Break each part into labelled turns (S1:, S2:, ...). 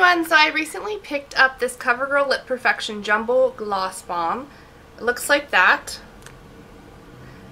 S1: everyone, so I recently picked up this CoverGirl Lip Perfection Jumbo Gloss Balm. It looks like that.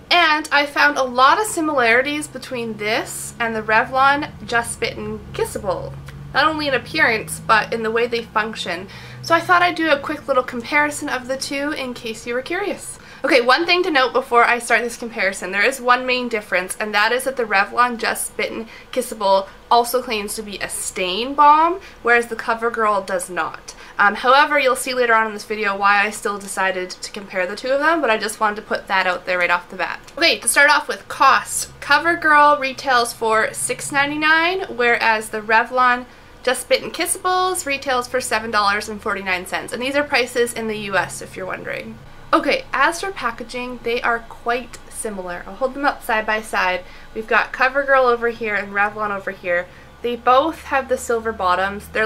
S1: And I found a lot of similarities between this and the Revlon Just Bitten Kissable. Not only in appearance, but in the way they function. So I thought I'd do a quick little comparison of the two in case you were curious. Okay, one thing to note before I start this comparison, there is one main difference, and that is that the Revlon Just Bitten Kissable also claims to be a stain balm, whereas the CoverGirl does not. However, you'll see later on in this video why I still decided to compare the two of them, but I just wanted to put that out there right off the bat. Okay, to start off with cost, CoverGirl retails for $6.99, whereas the Revlon Just Bitten Kissables retails for $7.49, and these are prices in the US if you're wondering. Okay, as for packaging, they are quite similar. I'll hold them up side by side. We've got CoverGirl over here and Revlon over here. They both have the silver bottoms. They're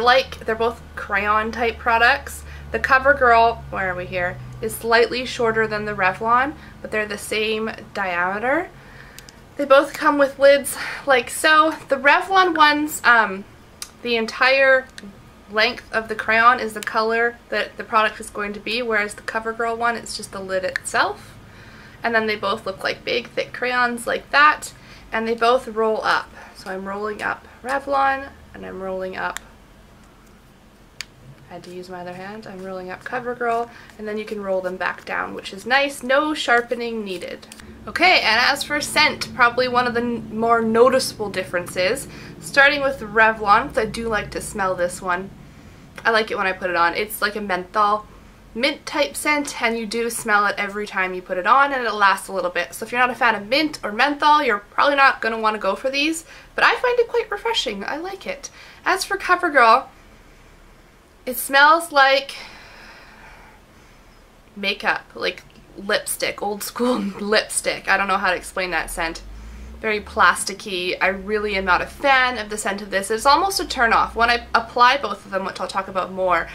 S1: both crayon type products. The CoverGirl, where are we here, is slightly shorter than the Revlon, but they're the same diameter. They both come with lids like so. The Revlon ones, the entire length of the crayon is the color that the product is going to be, whereas the CoverGirl one, it's just the lid itself. And then they both look like big, thick crayons like that, and they both roll up. So I'm rolling up Revlon, and I'm rolling up, I had to use my other hand, I'm rolling up CoverGirl, and then you can roll them back down, which is nice, no sharpening needed. Okay, and as for scent, probably one of the more noticeable differences, starting with Revlon, because I do like to smell this one. I like it when I put it on. It's like a menthol mint type scent, and you do smell it every time you put it on, and it lasts a little bit. So if you're not a fan of mint or menthol, you're probably not going to want to go for these, but I find it quite refreshing. I like it. As for CoverGirl, it smells like makeup, like lipstick, old school lipstick. I don't know how to explain that scent. Very plasticky. I really am not a fan of the scent of this. It's almost a turn off. When I apply both of them, which I'll talk about more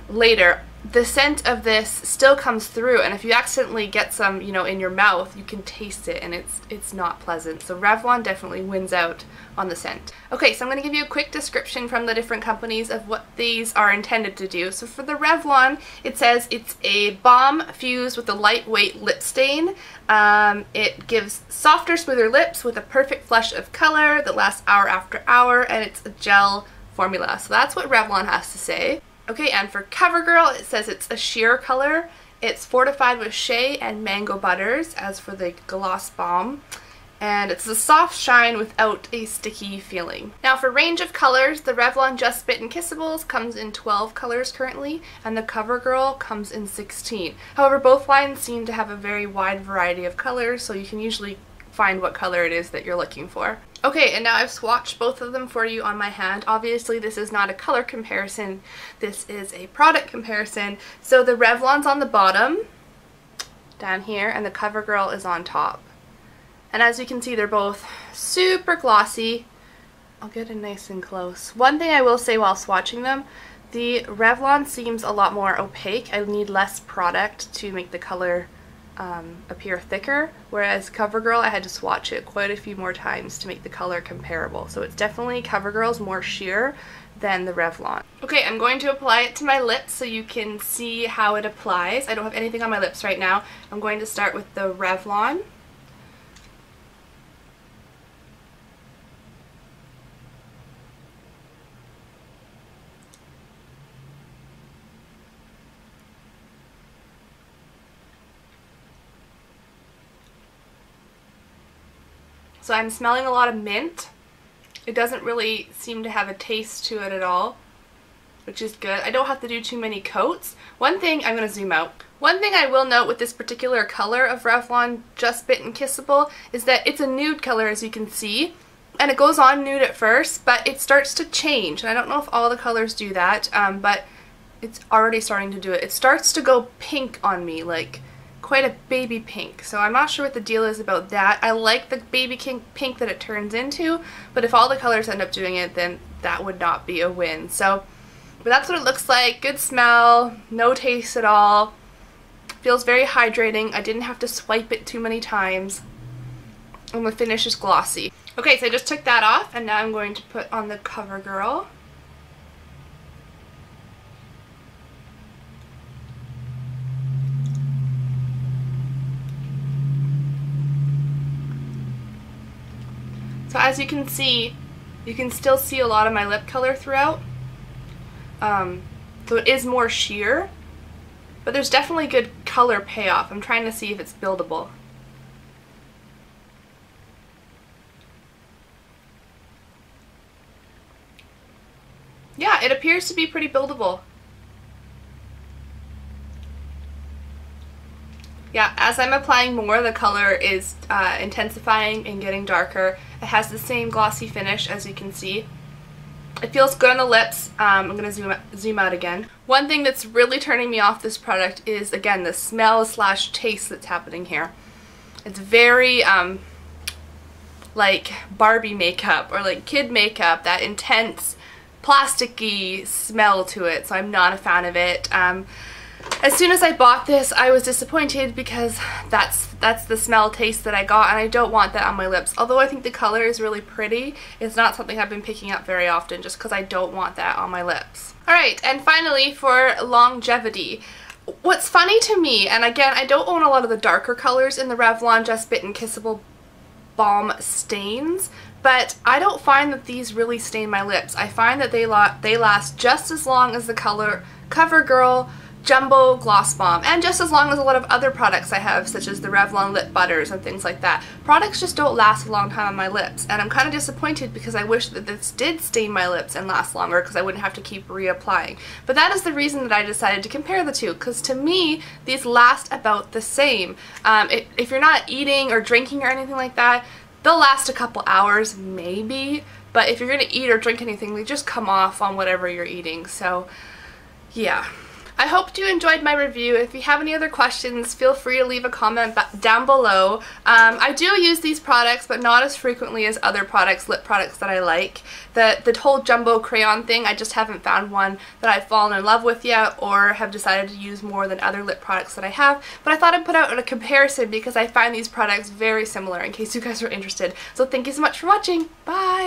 S1: later, the scent of this still comes through, and if you accidentally get some, you know, in your mouth, you can taste it, and it's not pleasant. So Revlon definitely wins out on the scent. Okay, so I'm going to give you a quick description from the different companies of what these are intended to do. So for the Revlon, it says it's a balm fused with a lightweight lip stain. It gives softer, smoother lips with a perfect flush of color that lasts hour after hour, and it's a gel formula. So that's what Revlon has to say. Okay, and for CoverGirl, it says it's a sheer color. It's fortified with shea and mango butters, as for the Gloss Balm. And it's a soft shine without a sticky feeling. Now for range of colors, the Revlon Just Bitten Kissables comes in 12 colors currently, and the CoverGirl comes in 16. However, both lines seem to have a very wide variety of colors, so you can usually find what color it is that you're looking for. Okay, and now I've swatched both of them for you on my hand. Obviously, this is not a color comparison. This is a product comparison. So the Revlon's on the bottom, down here, and the CoverGirl is on top. And as you can see, they're both super glossy. I'll get it nice and close. One thing I will say while swatching them, the Revlon seems a lot more opaque. I need less product to make the color appear thicker, whereas CoverGirl, I had to swatch it quite a few more times to make the color comparable. So it's definitely, CoverGirl's more sheer than the Revlon. Okay, I'm going to apply it to my lips so you can see how it applies. I don't have anything on my lips right now. I'm going to start with the Revlon. So I'm smelling a lot of mint. It doesn't really seem to have a taste to it at all, which is good. I don't have to do too many coats. One thing, I'm going to zoom out. One thing I will note with this particular color of Revlon Just Bitten Kissable is that it's a nude color, as you can see, and it goes on nude at first, but it starts to change. And I don't know if all the colors do that, but it's already starting to do it. It starts to go pink on me, like quite a baby pink, so I'm not sure what the deal is about that. I like the baby pink that it turns into, but if all the colors end up doing it, then that would not be a win. So, but that's what it looks like. Good smell, no taste at all. Feels very hydrating. I didn't have to swipe it too many times, and the finish is glossy. Okay, so I just took that off, and now I'm going to put on the CoverGirl. So as you can see, you can still see a lot of my lip color throughout. So it is more sheer, but there's definitely good color payoff. I'm trying to see if it's buildable. Yeah, it appears to be pretty buildable. Yeah, as I'm applying more, the color is intensifying and getting darker. It has the same glossy finish, as you can see. It feels good on the lips. I'm going to zoom out again. One thing that's really turning me off this product is, again, the smell / taste that's happening here. It's very like Barbie makeup or like kid makeup, that intense plasticky smell to it, so I'm not a fan of it. As soon as I bought this, I was disappointed because that's the smell taste that I got, and I don't want that on my lips. Although I think the color is really pretty, it's not something I've been picking up very often just because I don't want that on my lips. Alright, and finally for longevity. What's funny to me, and again, I don't own a lot of the darker colors in the Revlon Just Bitten Kissable Balm stains, but I don't find that these really stain my lips. I find that they last just as long as the Covergirl Jumbo Gloss Balm, and just as long as a lot of other products I have, such as the Revlon lip butters and things like that. Products just don't last a long time on my lips, and I'm kind of disappointed because I wish that this did stain my lips and last longer because I wouldn't have to keep reapplying. But that is the reason that I decided to compare the two, because to me, these last about the same. If you're not eating or drinking or anything like that, they'll last a couple hours, maybe, but if you're going to eat or drink anything, they just come off on whatever you're eating, so yeah. I hope you enjoyed my review. If you have any other questions, feel free to leave a comment down below. I do use these products, but not as frequently as other products, lip products that I like. The whole jumbo crayon thing, I just haven't found one that I've fallen in love with yet or have decided to use more than other lip products that I have. But I thought I'd put out a comparison because I find these products very similar in case you guys are interested. So thank you so much for watching. Bye!